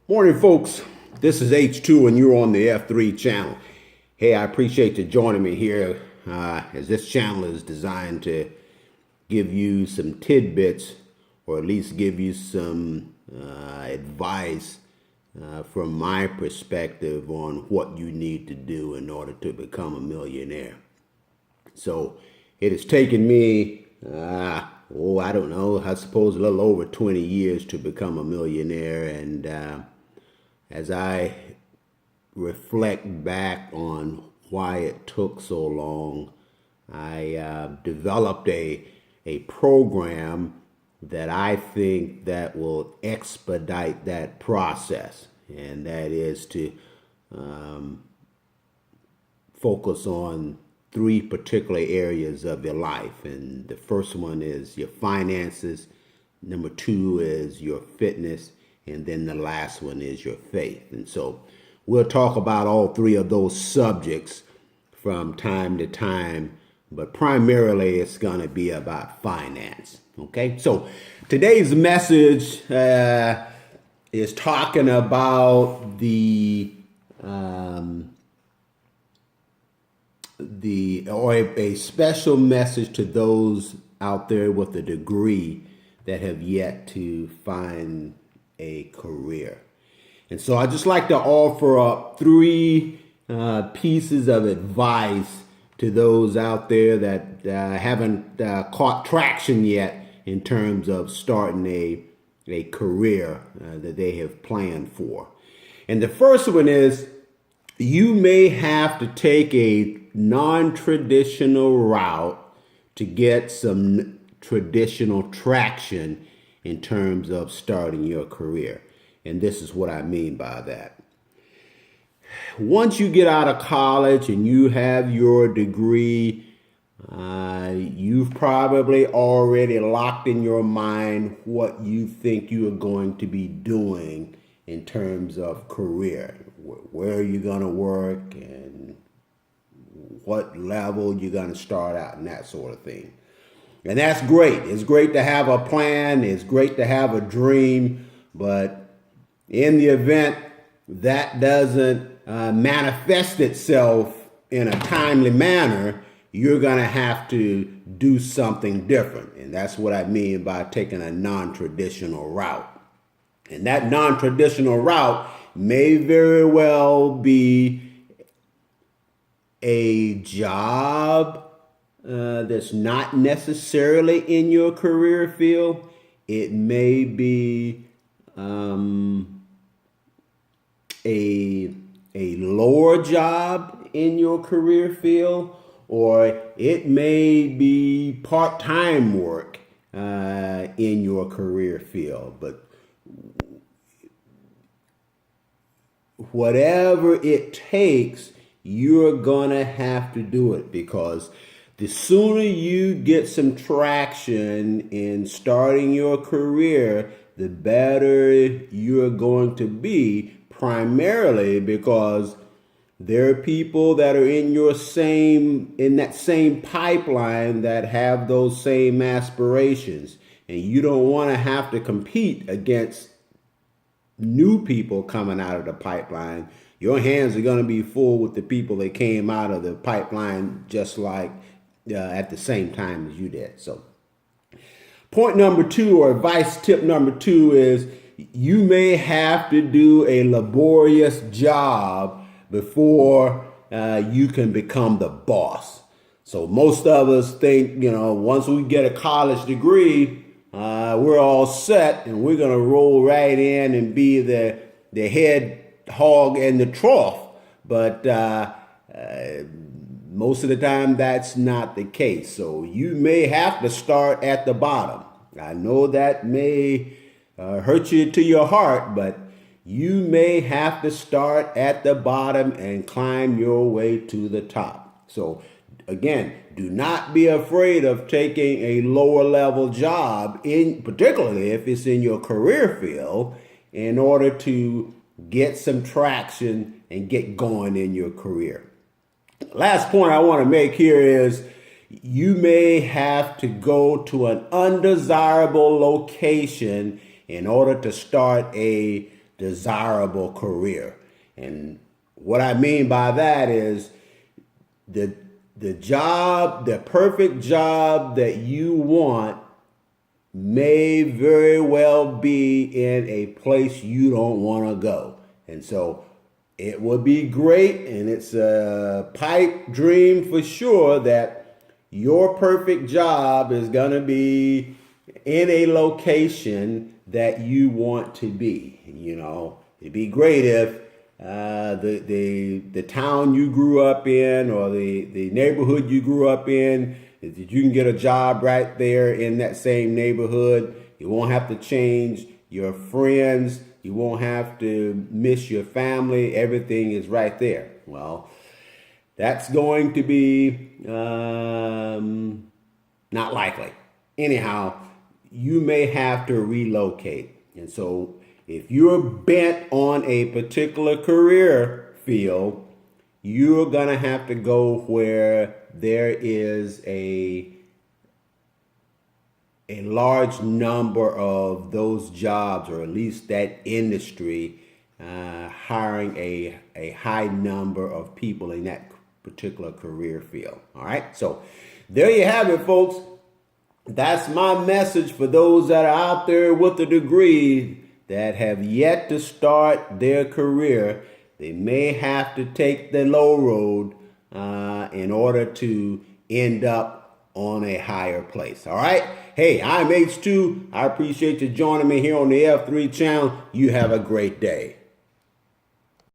Morning, folks. This is H2, and you're on the F3 channel. Hey, I appreciate you joining me here, as this channel is designed to give you some tidbits, or at least give you some advice from my perspective on what you need to do in order to become a millionaire. So it has taken me, I don't know, I suppose a little over 20 years to become a millionaire. And as I reflect back on why it took so long, I developed a program that I think that will expedite that process, and that is to focus on three particular areas of your life. And the first one is your finances, number two is your fitness, and then the last one is your faith. And so we'll talk about all three of those subjects from time to time, but primarily it's going to be about finance. Okay, so today's message is talking about a special message to those out there with a degree that have yet to find a career. And so I just like to offer up three pieces of advice to those out there that haven't caught traction yet in terms of starting a career that they have planned for. And the first one is, you may have to take a non-traditional route to get some traditional traction in terms of starting your career. And this is what I mean by that. Once you get out of college and you have your degree, you've probably already locked in your mind what you think you are going to be doing in terms of career. Where are you going to work and what level you're going to start out and that sort of thing. And that's great. It's great to have a plan. It's great to have a dream. But in the event that doesn't manifest itself in a timely manner, you're going to have to do something different. And that's what I mean by taking a non-traditional route. And that non-traditional route may very well be a job that's not necessarily in your career field. It may be a lower job in your career field, or it may be part-time work in your career field. But whatever it takes, you're gonna have to do it, because the sooner you get some traction in starting your career, the better you're going to be, primarily because there are people that are in that same pipeline that have those same aspirations, and you don't want to have to compete against new people coming out of the pipeline. Your hands are going to be full with the people that came out of the pipeline just like at the same time as you did. So point number two, or advice tip number two, is you may have to do a laborious job before you can become the boss. So most of us think, once we get a college degree, we're all set and we're going to roll right in and be the head hog in the trough. But most of the time that's not the case. So you may have to start at the bottom. I know that may hurt you to your heart, but you may have to start at the bottom and climb your way to the top. So again, do not be afraid of taking a lower level job, particularly if it's in your career field, in order to get some traction and get going in your career. Last point I want to make here is, you may have to go to an undesirable location in order to start a desirable career. And what I mean by that is the perfect job that you want may very well be in a place you don't want to go. And so it would be great, and it's a pipe dream for sure, that your perfect job is going to be in a location that you want to be. It'd be great if the town you grew up in, or the neighborhood you grew up in, that you can get a job right there in that same neighborhood. You won't have to change your friends. You won't have to miss your family. Everything is right there. Well, that's going to be not likely. Anyhow, you may have to relocate. And so if you're bent on a particular career field, you're going to have to go where there is a large number of those jobs, or at least that industry, hiring a high number of people in that particular career field. All right. So there you have it, folks. That's my message for those that are out there with a degree that have yet to start their career. They may have to take the low road in order to end up on a higher place. All right. Hey, I'm H2. I appreciate you joining me here on the F3 channel. You have a great day.